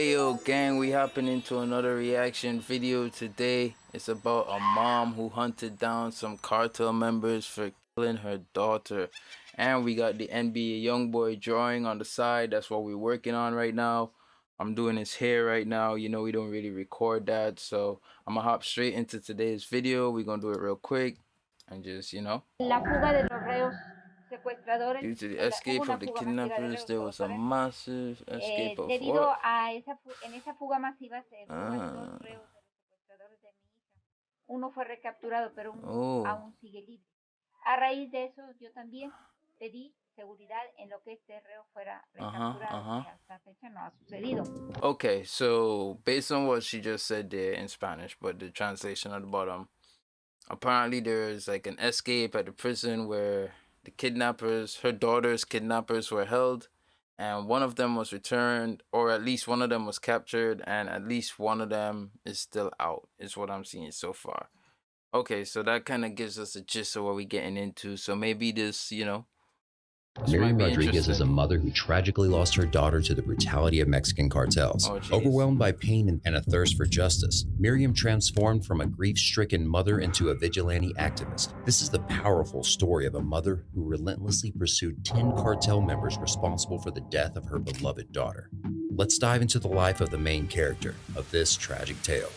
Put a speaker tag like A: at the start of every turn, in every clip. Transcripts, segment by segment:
A: Hey yo gang, we hopping into another reaction video today. It's about a mom who hunted down some cartel members for killing her daughter. And we got the NBA Youngboy drawing on the side. That's what we're working on right now. I'm doing his hair right now. You know we don't really record that, so I'm gonna hop straight into today's video. We're gonna do it real quick and just,
B: La fuga de los reos secuestradores.
A: due to the
B: Hubo
A: escape
B: una
A: of the
B: fuga masiva de
A: kidnappers,
B: reos,
A: there
B: todos
A: was a
B: sabemos.
A: massive escape of
B: Debido
A: what?
B: a en esa fuga masiva se fugaron dos reos de los secuestradores de mi hija. Uno fue recapturado, pero uno aún sigue libre. A raíz de eso, yo también pedí seguridad en lo que este reo fuera recapturado. Que hasta fecha no ha sucedido.
A: Okay, so based on what she just said there in Spanish, but the translation at the bottom, apparently there's like an escape at the prison where the kidnappers, her daughter's kidnappers, were held, and one of them was returned, or at least one of them was captured, and at least one of them is still out, is what I'm seeing so far. Okay, so that kind of gives us a gist of what we're getting into. So maybe this,
C: Miriam Rodriguez is a mother who tragically lost her daughter to the brutality of Mexican cartels. Overwhelmed by pain and a thirst for justice, Miriam transformed from a grief-stricken mother into a vigilante activist. This is the powerful story of a mother who relentlessly pursued 10 cartel members responsible for the death of her beloved daughter. Let's dive into the life of the main character of this tragic tale.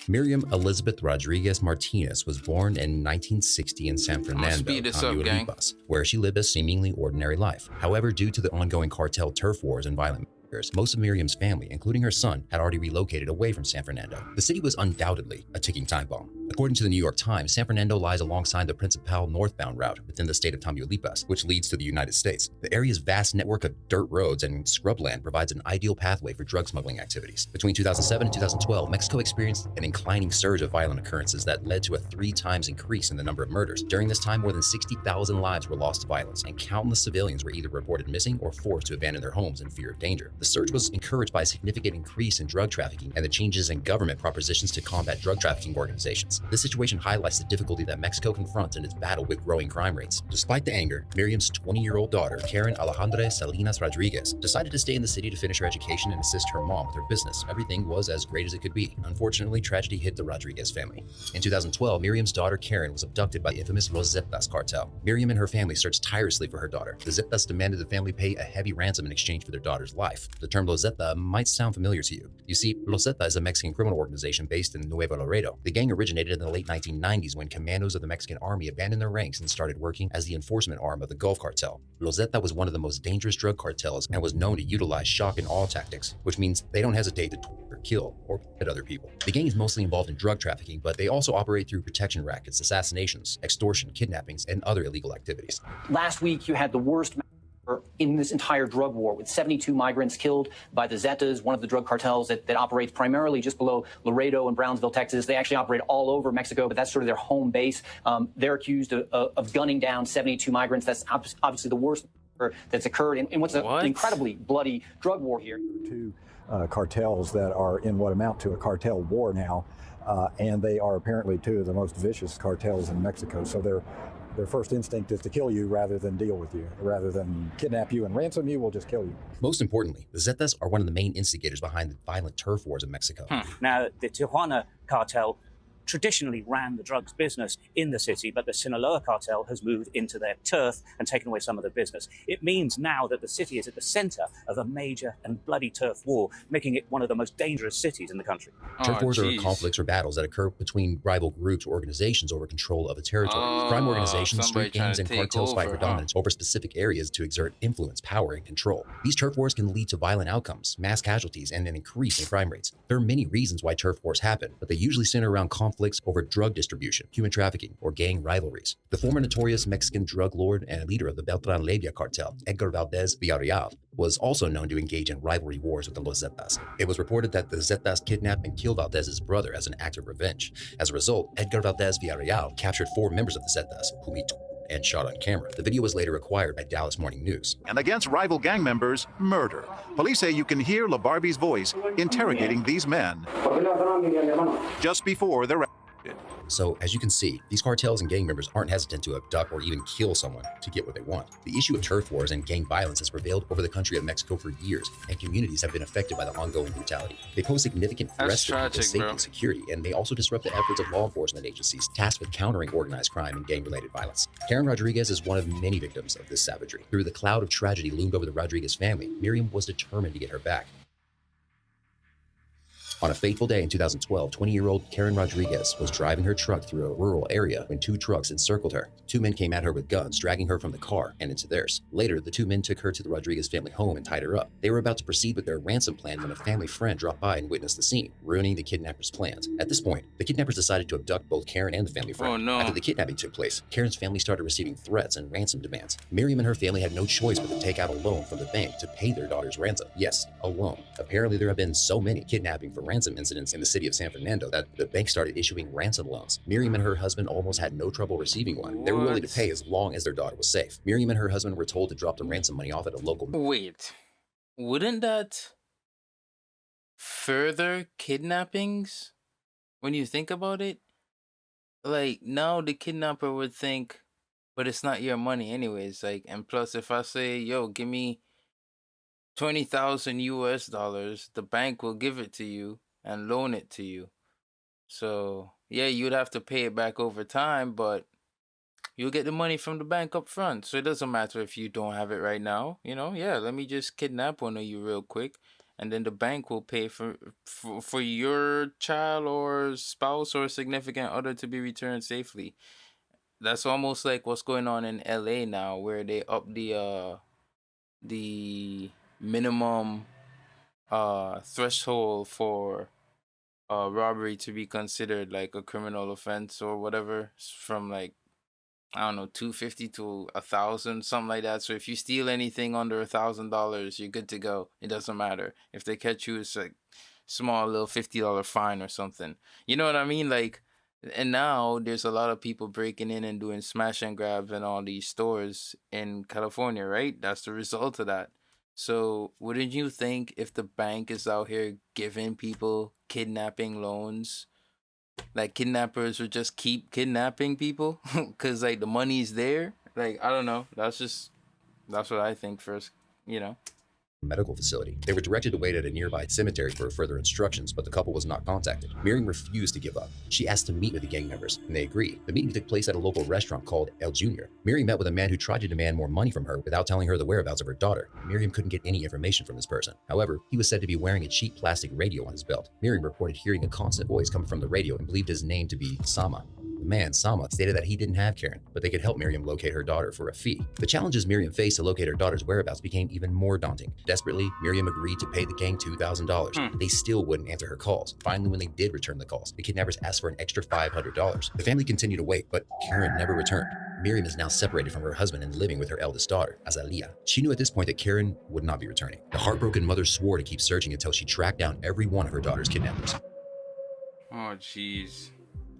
C: Miriam Elizabeth Rodriguez Martinez was born in 1960 in San Fernando, Tamaulipas, where she lived a seemingly ordinary life. However, due to the ongoing cartel turf wars and violent massacres, most of Miriam's family, including her son, had already relocated away from San Fernando. The city was undoubtedly a ticking time bomb. According to the New York Times, San Fernando lies alongside the Principal northbound route within the state of Tamaulipas, which leads to the United States. The area's vast network of dirt roads and scrubland provides an ideal pathway for drug smuggling activities. Between 2007 and 2012, Mexico experienced an inclining surge of violent occurrences that led to a 3 times increase in the number of murders. During this time, more than 60,000 lives were lost to violence, and countless civilians were either reported missing or forced to abandon their homes in fear of danger. The surge was encouraged by a significant increase in drug trafficking and the changes in government propositions to combat drug trafficking organizations. This situation highlights the difficulty that Mexico confronts in its battle with growing crime rates. Despite the anger, Miriam's 20-year-old daughter, Karen Alejandra Salinas Rodriguez, decided to stay in the city to finish her education and assist her mom with her business. Everything was as great as it could be. Unfortunately, tragedy hit the Rodriguez family. In 2012, Miriam's daughter, Karen, was abducted by the infamous Los Zetas cartel. Miriam and her family searched tirelessly for her daughter. The Zetas demanded the family pay a heavy ransom in exchange for their daughter's life. The term Los Zeta might sound familiar to you. You see, Los Zeta is a Mexican criminal organization based in Nuevo Laredo. The gang originated in the late 1990s when commandos of the Mexican army abandoned their ranks and started working as the enforcement arm of the Gulf Cartel. Los Zeta was one of the most dangerous drug cartels and was known to utilize shock and awe tactics, which means they don't hesitate to torture, kill, or hit other people. The gang is mostly involved in drug trafficking, but they also operate through protection rackets, assassinations, extortion, kidnappings, and other illegal activities.
D: Last week, you had the worst in this entire drug war, with 72 migrants killed by the Zetas, one of the drug cartels that operates primarily just below Laredo and Brownsville, Texas. They actually operate all over Mexico, but that's sort of their home base. They're accused of gunning down 72 migrants. That's obviously the worst that's occurred in what's an incredibly bloody drug war here.
E: Two cartels that are in what amount to a cartel war now, and they are apparently two of the most vicious cartels in Mexico. So their first instinct is to kill you rather than deal with you. Rather than kidnap you and ransom you, we'll just kill you.
C: Most importantly, the Zetas are one of the main instigators behind the violent turf wars in Mexico.
F: Now, the Tijuana cartel traditionally ran the drugs business in the city, but the Sinaloa cartel has moved into their turf and taken away some of the business. It means now that the city is at the center of a major and bloody turf war, making it one of the most dangerous cities in the country.
C: Turf wars are conflicts or battles that occur between rival groups or organizations over control of a territory. Crime organizations, street gangs, and cartels fight for dominance over specific areas to exert influence, power, and control. These turf wars can lead to violent outcomes, mass casualties, and an increase in crime rates. There are many reasons why turf wars happen, but they usually center around conflicts over drug distribution, human trafficking, or gang rivalries. The former notorious Mexican drug lord and leader of the Beltran-Leyva cartel, Edgar Valdez Villarreal, was also known to engage in rivalry wars with the Los Zetas. It was reported that the Zetas kidnapped and killed Valdez's brother as an act of revenge. As a result, Edgar Valdez Villarreal captured 4 members of the Zetas, whom he and shot on camera. The video was later acquired by Dallas Morning News.
G: And against rival gang members, murder. Police say you can hear LaBarbie's voice interrogating these men just before they're arrested.
C: So, as you can see, these cartels and gang members aren't hesitant to abduct or even kill someone to get what they want. The issue of turf wars and gang violence has prevailed over the country of Mexico for years, and communities have been affected by the ongoing brutality. They pose significant threats to people's safety and security, and they also disrupt the efforts of law enforcement agencies tasked with countering organized crime and gang-related violence. Karen Rodriguez is one of many victims of this savagery. Through the cloud of tragedy loomed over the Rodriguez family, Miriam was determined to get her back. On a fateful day in 2012, 20-year-old Karen Rodriguez was driving her truck through a rural area when two trucks encircled her. Two men came at her with guns, dragging her from the car and into theirs. Later, the two men took her to the Rodriguez family home and tied her up. They were about to proceed with their ransom plan when a family friend dropped by and witnessed the scene, ruining the kidnappers' plans. At this point, the kidnappers decided to abduct both Karen and the family friend.
A: Oh, no.
C: After the kidnapping took place, Karen's family started receiving threats and ransom demands. Miriam and her family had no choice but to take out a loan from the bank to pay their daughter's ransom. Yes, a loan. Apparently, there have been so many kidnapping for ransom incidents in the city of San Fernando that the bank started issuing ransom loans. Miriam and her husband almost had no trouble receiving one. They were willing to pay as long as their daughter was safe. Miriam and her husband were told to drop the ransom money off at a local...
A: Wait, wouldn't that further kidnappings when you think about it? Like, now the kidnapper would think, but it's not your money anyways. Like, and plus if I say, yo, give me 20,000 US dollars, the bank will give it to you and loan it to you. So yeah, you'd have to pay it back over time, but you'll get the money from the bank up front. So it doesn't matter if you don't have it right now. You know, yeah, let me just kidnap one of you real quick, and then the bank will pay for your child or spouse or significant other to be returned safely. That's almost like what's going on in LA now, where they up the minimum threshold for robbery to be considered like a criminal offense or whatever, from like, I don't know, 250 to 1,000, something like that. So if you steal anything under $1,000, you're good to go. It doesn't matter if they catch you. It's like small little $50 fine or something. You know what I mean? Like, and now there's a lot of people breaking in and doing smash and grabs in all these stores in California, right? That's the result of that. So wouldn't you think if the bank is out here giving people kidnapping loans, like kidnappers would just keep kidnapping people because like the money's there? Like, I don't know. That's what I think first, you know.
C: Medical facility. They were directed to wait at a nearby cemetery for further instructions, but the couple was not contacted. Miriam refused to give up. She asked to meet with the gang members, and they agreed. The meeting took place at a local restaurant called El Junior. Miriam met with a man who tried to demand more money from her without telling her the whereabouts of her daughter. Miriam couldn't get any information from this person. However, he was said to be wearing a cheap plastic radio on his belt. Miriam reported hearing a constant voice coming from the radio and believed his name to be Sama. The man, Sama, stated that he didn't have Karen, but they could help Miriam locate her daughter for a fee. The challenges Miriam faced to locate her daughter's whereabouts became even more daunting. Desperately, Miriam agreed to pay the gang $2,000. They still wouldn't answer her calls. Finally, when they did return the calls, the kidnappers asked for an extra $500. The family continued to wait, but Karen never returned. Miriam is now separated from her husband and living with her eldest daughter, Azalea. She knew at this point that Karen would not be returning. The heartbroken mother swore to keep searching until she tracked down every one of her daughter's kidnappers.
A: Oh, jeez.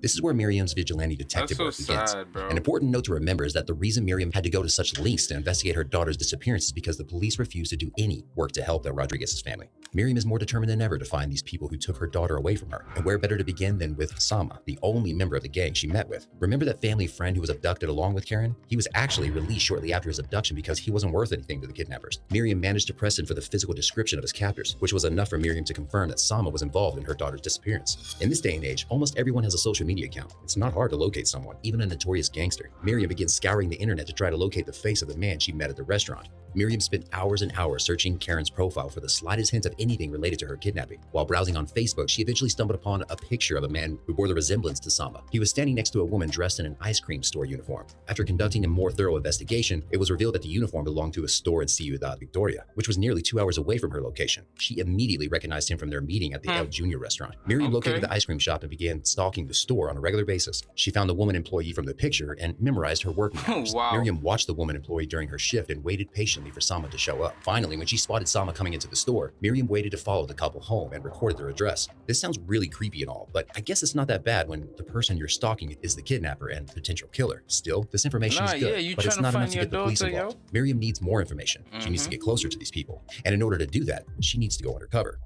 C: This is where Miriam's vigilante detective work begins. An important note to remember is that the reason Miriam had to go to such lengths to investigate her daughter's disappearance is because the police refused to do any work to help the Rodriguez's family. Miriam is more determined than ever to find these people who took her daughter away from her. And where better to begin than with Sama, the only member of the gang she met with. Remember that family friend who was abducted along with Karen? He was actually released shortly after his abduction because he wasn't worth anything to the kidnappers. Miriam managed to press in for the physical description of his captors, which was enough for Miriam to confirm that Sama was involved in her daughter's disappearance. In this day and age, almost everyone has a social media account. It's not hard to locate someone, even a notorious gangster. Miriam begins scouring the internet to try to locate the face of the man she met at the restaurant. Miriam spent hours and hours searching Karen's profile for the slightest hint of anything related to her kidnapping. While browsing on Facebook, she eventually stumbled upon a picture of a man who bore the resemblance to Sama. He was standing next to a woman dressed in an ice cream store uniform. After conducting a more thorough investigation, it was revealed that the uniform belonged to a store in Ciudad Victoria, which was nearly 2 hours away from her location. She immediately recognized him from their meeting at the El Junior restaurant. Miriam located the ice cream shop and began stalking the store on a regular basis. She found the woman employee from the picture and memorized her work manners. Miriam watched the woman employee during her shift and waited patiently for Sama to show up. Finally, when she spotted Sama coming into the store, Miriam waited to follow the couple home and recorded their address. This sounds really creepy and all, but I guess it's not that bad when the person you're stalking is the kidnapper and potential killer. Still, this information is good, but it's not enough to get the police involved. Miriam needs more information. She needs to get closer to these people. And in order to do that, she needs to go undercover.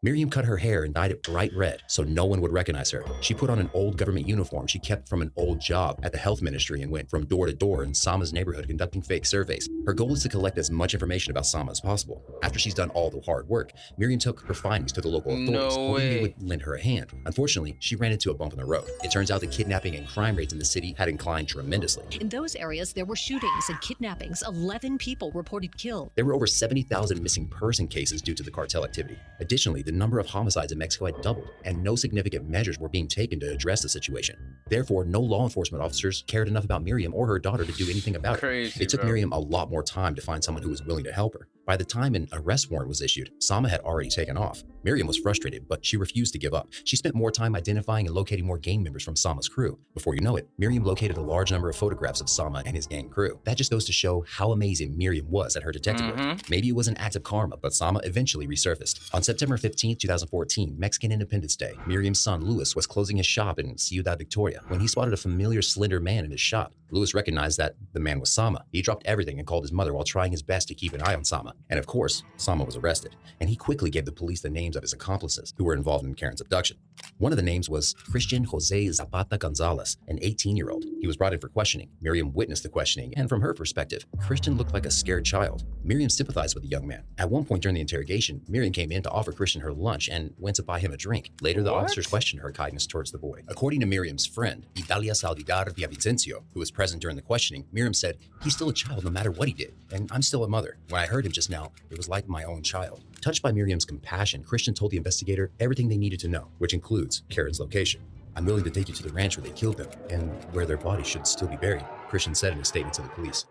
C: Miriam cut her hair and dyed it bright red so no one would recognize her. She put on an old government uniform she kept from an old job at the health ministry and went from door to door in Sama's neighborhood conducting fake surveys. Her goal is to collect as much information about Sama as possible. After she's done all the hard work, Miriam took her findings to the local authorities, hoping they would lend her a hand. Unfortunately, she ran into a bump in the road. It turns out the kidnapping and crime rates in the city had inclined tremendously.
H: In those areas, there were shootings and kidnappings. 11 people reported killed.
C: There were over 70,000 missing person cases due to the cartel activity. Additionally, the number of homicides in Mexico had doubled, and no significant measures were being taken to address the situation. Therefore, no law enforcement officers cared enough about Miriam or her daughter to do anything about it. It took Miriam a lot more time to find someone who was willing to help her. By the time an arrest warrant was issued, Sama had already taken off. Miriam was frustrated, but she refused to give up. She spent more time identifying and locating more gang members from Sama's crew. Before you know it, Miriam located a large number of photographs of Sama and his gang crew. That just goes to show how amazing Miriam was at her detective work. Maybe it was an act of karma, but Sama eventually resurfaced. On September 15, 2014, Mexican Independence Day, Miriam's son Luis was closing his shop in Ciudad Victoria when he spotted a familiar slender man in his shop. Luis recognized that the man was Sama. He dropped everything and called his mother while trying his best to keep an eye on Sama. And of course, Sama was arrested, and he quickly gave the police the names of his accomplices who were involved in Karen's abduction. One of the names was Christian Jose Zapata Gonzalez, an 18-year-old. He was brought in for questioning. Miriam witnessed the questioning, and from her perspective, Christian looked like a scared child. Miriam sympathized with the young man. At one point during the interrogation, Miriam came in to offer Christian her lunch and went to buy him a drink. Later, the officers questioned her kindness towards the boy. According to Miriam's friend, Idalia Saldigar Villavicencio, who was present during the questioning, Miriam said, "He's still a child no matter what he did, and I'm still a mother. When I heard him just now, it was like my own child." Touched by Miriam's compassion, Christian told the investigator everything they needed to know, which includes Karen's location. "I'm willing to take you to the ranch where they killed them and where their bodies should still be buried," Christian said in a statement to the police.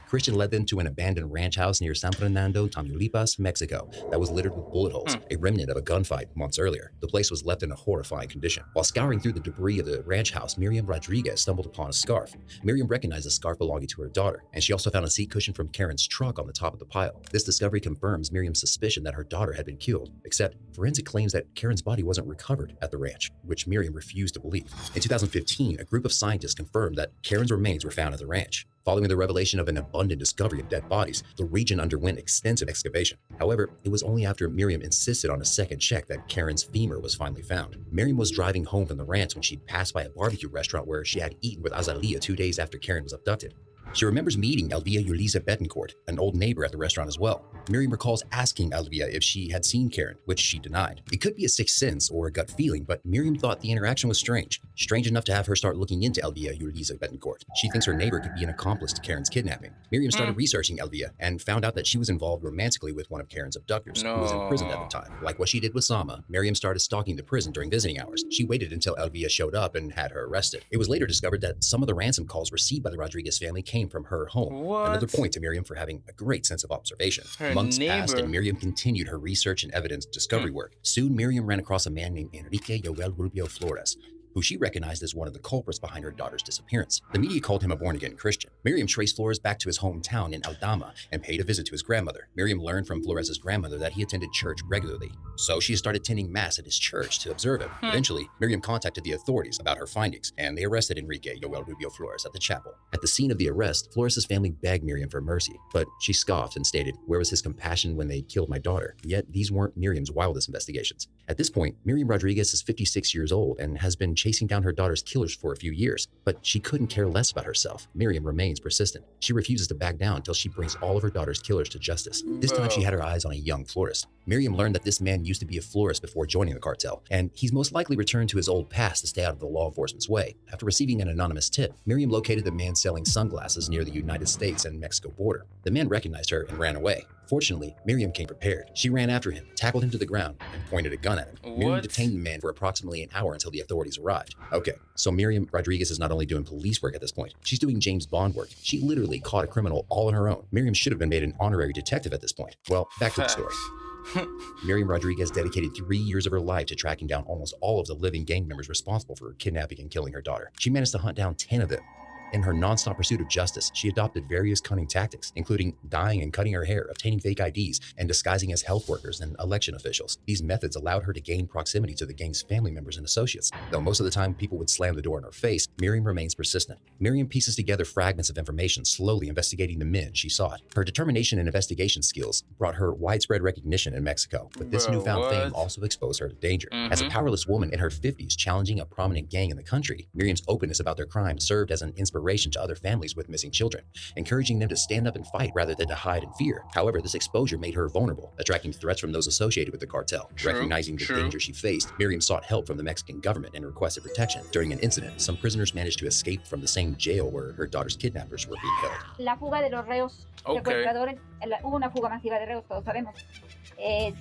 C: Christian led them to an abandoned ranch house near San Fernando, Tamaulipas, Mexico, that was littered with bullet holes, a remnant of a gunfight months earlier. The place was left in a horrifying condition. While scouring through the debris of the ranch house, Miriam Rodriguez stumbled upon a scarf. Miriam recognized the scarf belonging to her daughter, and she also found a seat cushion from Karen's truck on the top of the pile. This discovery confirms Miriam's suspicion that her daughter had been killed, except forensic claims that Karen's body wasn't recovered at the ranch, which Miriam refused to believe. In 2015, a group of scientists confirmed that Karen's remains were found at the ranch. Following the revelation of an abundant discovery of dead bodies, the region underwent extensive excavation. However, it was only after Miriam insisted on a second check that Karen's femur was finally found. Miriam was driving home from the ranch when she passed by a barbecue restaurant where she had eaten with Azalia 2 days after Karen was abducted. She remembers meeting Elvia Yulisa Betancourt, an old neighbor at the restaurant as well. Miriam recalls asking Elvia if she had seen Karen, which she denied. It could be a sixth sense or a gut feeling, but Miriam thought the interaction was strange enough to have her start looking into Elvia Yulisa Betancourt. She thinks her neighbor could be an accomplice to Karen's kidnapping. Miriam started researching Elvia and found out that she was involved romantically with one of Karen's abductors, who was in prison at the time. Like what she did with Sama, Miriam started stalking the prison during visiting hours. She waited until Elvia showed up and had her arrested. It was later discovered that some of the ransom calls received by the Rodriguez family came from her home. Another point to Miriam for having a great sense of observation. Months passed and Miriam continued her research and evidence discovery work. Soon, Miriam ran across a man named Enrique Yoel Rubio Flores, who she recognized as one of the culprits behind her daughter's disappearance. The media called him a born-again Christian. Miriam traced Flores back to his hometown in Aldama and paid a visit to his grandmother. Miriam learned from Flores' grandmother that he attended church regularly, so she started attending mass at his church to observe him. Eventually, Miriam contacted the authorities about her findings, and they arrested Enrique Yoel Rubio Flores at the chapel. At the scene of the arrest, Flores' family begged Miriam for mercy, but she scoffed and stated, "Where was his compassion when they killed my daughter?" Yet these weren't Miriam's wildest investigations. At this point, Miriam Rodriguez is 56 years old and has been chasing down her daughter's killers for a few years, but she couldn't care less about herself. Miriam remains persistent. She refuses to back down until she brings all of her daughter's killers to justice. This time she had her eyes on a young florist. Miriam learned that this man used to be a florist before joining the cartel, and he's most likely returned to his old past to stay out of the law enforcement's way. After receiving an anonymous tip, Miriam located the man selling sunglasses near the United States and Mexico border. The man recognized her and ran away. Fortunately, Miriam came prepared. She ran after him, tackled him to the ground, and pointed a gun at him. Miriam detained the man for approximately an hour until the authorities arrived. Okay, so Miriam Rodriguez is not only doing police work at this point, she's doing James Bond work. She literally caught a criminal all on her own. Miriam should have been made an honorary detective at this point. Well, back to the story. Miriam Rodriguez dedicated 3 years of her life to tracking down almost all of the living gang members responsible for kidnapping and killing her daughter. She managed to hunt down 10 of them. In her non-stop pursuit of justice, she adopted various cunning tactics, including dyeing and cutting her hair, obtaining fake IDs, and disguising as health workers and election officials. These methods allowed her to gain proximity to the gang's family members and associates. Though most of the time people would slam the door in her face, Miriam remains persistent. Miriam pieces together fragments of information, slowly investigating the men she sought. Her determination and investigation skills brought her widespread recognition in Mexico, but this newfound fame also exposed her to danger. As a powerless woman in her 50s challenging a prominent gang in the country, Miriam's openness about their crimes served as an inspiration to other families with missing children, encouraging them to stand up and fight rather than to hide in fear. However, this exposure made her vulnerable, attracting threats from those associated with the cartel. Recognizing the danger she faced, Miriam sought help from the Mexican government and requested protection. During an incident, some prisoners managed to escape from the same jail where her daughter's kidnappers were being held.
B: La fuga de los reos secuestradores, hubo una fuga masiva de reos, todos sabemos.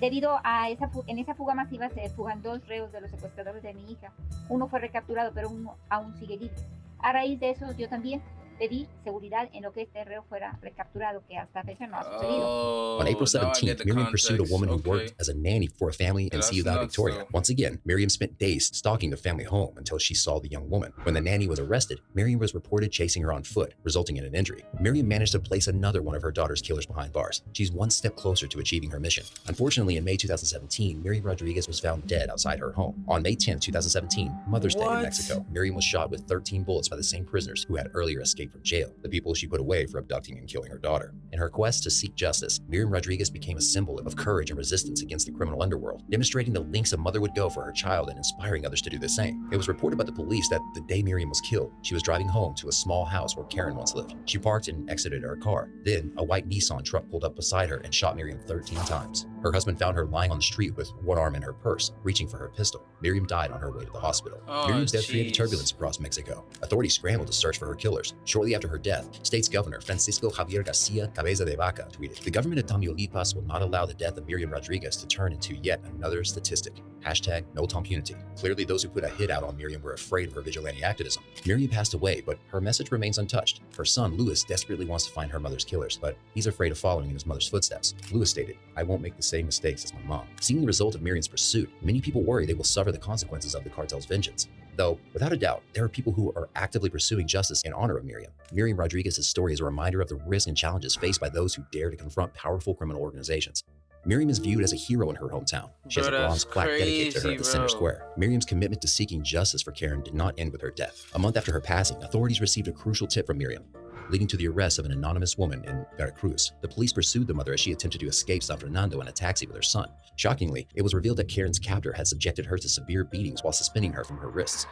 B: Debido a en esa fuga masiva se fugan 2 reos de los secuestradores de mi hija. Uno fue recapturado, pero uno aún sigue libre. A raíz de eso, yo también pedí seguridad en lo que este reo fuera recapturado, que hasta fecha no ha sucedido.
C: On April 17th, Miriam pursued a woman who worked as a nanny for a family in Ciudad Victoria. Once again, Miriam spent days stalking the family home until she saw the young woman. When the nanny was arrested, Miriam was reported chasing her on foot, resulting in an injury. Miriam managed to place another one of her daughter's killers behind bars. She's one step closer to achieving her mission. Unfortunately, in May 2017, Miriam Rodriguez was found dead outside her home. On May 10th, 2017, Mother's Day in Mexico, Miriam was shot with 13 bullets by the same prisoners who had earlier escaped from jail, the people she put away for abducting and killing her daughter. In her quest to seek justice, Miriam Rodriguez became a symbol of courage and resistance against the criminal underworld, demonstrating the lengths a mother would go for her child and inspiring others to do the same. It was reported by the police that the day Miriam was killed, she was driving home to a small house where Karen once lived. She parked and exited her car. Then, a white Nissan truck pulled up beside her and shot Miriam 13 times. Her husband found her lying on the street with one arm in her purse, reaching for her pistol. Miriam died on her way to the hospital. Miriam's death created turbulence across Mexico. Authorities scrambled to search for her killers. Shortly after her death, State's Governor Francisco Javier Garcia Cabeza de Vaca tweeted, "The government of Tamaulipas will not allow the death of Miriam Rodriguez to turn into yet another statistic. Hashtag no impunity." Clearly, those who put a hit out on Miriam were afraid of her vigilante activism. Miriam passed away, but her message remains untouched. Her son, Louis, desperately wants to find her mother's killers, but he's afraid of following in his mother's footsteps. Louis stated, "I won't make the same mistakes as my mom." Seeing the result of Miriam's pursuit, many people worry they will suffer the consequences of the cartel's vengeance. Though, without a doubt, there are people who are actively pursuing justice in honor of Miriam. Miriam Rodriguez's story is a reminder of the risks and challenges faced by those who dare to confront powerful criminal organizations. Miriam is viewed as a hero in her hometown. She has a bronze plaque dedicated to her at the center square. Miriam's commitment to seeking justice for Karen did not end with her death. A month after her passing, authorities received a crucial tip from Miriam, leading to the arrest of an anonymous woman in Veracruz. The police pursued the mother as she attempted to escape San Fernando in a taxi with her son. Shockingly, it was revealed that Karen's captor had subjected her to severe beatings while suspending her from her wrists.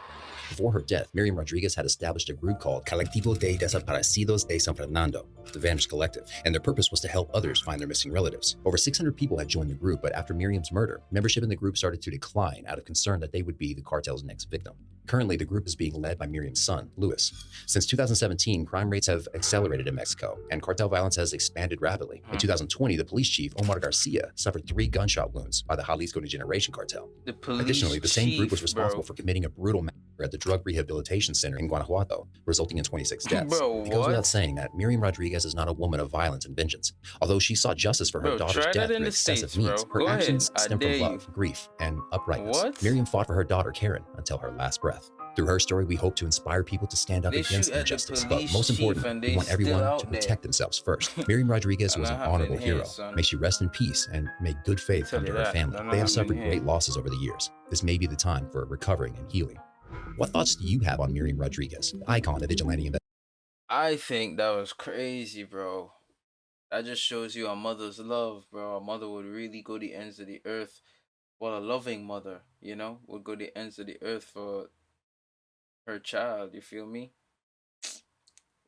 C: Before her death, Miriam Rodriguez had established a group called Colectivo de Desaparecidos de San Fernando, the Vanished Collective, and their purpose was to help others find their missing relatives. Over 600 people had joined the group, but after Miriam's murder, membership in the group started to decline out of concern that they would be the cartel's next victim. Currently, the group is being led by Miriam's son, Louis. Since 2017, crime rates have accelerated in Mexico, and cartel violence has expanded rapidly. In 2020, the police chief, Omar Garcia, suffered 3 gunshot wounds by the Jalisco Generation cartel. Additionally, the same group was responsible for committing a brutal massacre at the Drug Rehabilitation Center in Guanajuato, resulting in 26 deaths. It goes without saying that Miriam Rodriguez is not a woman of violence and vengeance. Although she sought justice for her daughter's death through excessive means, her actions stem from love, grief, and uprightness. Miriam fought for her daughter Karen until her last breath. Through her story, we hope to inspire people to stand up against injustice, but most importantly, we want everyone to protect themselves first. Miriam Rodriguez was an honorable hero. May she rest in peace, and may good faith come to her family. They have suffered great losses over the years. This may be the time for recovering and healing. What thoughts do you have on Miriam Rodriguez, the icon of vigilante investigation?
A: I think that was crazy, bro. That just shows you a mother's love, bro. A mother would really go the ends of the earth. Well, a loving mother, you know, would go the ends of the earth for her child, you feel me?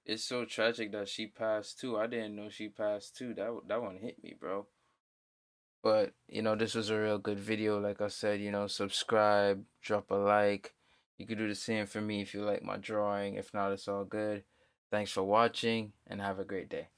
A: It's so tragic that she passed too. I didn't know she passed too. That one hit me, bro. But, you know, this was a real good video. Like I said, you know, subscribe, drop a like. You could do the same for me if you like my drawing. If not, it's all good. Thanks for watching and have a great day.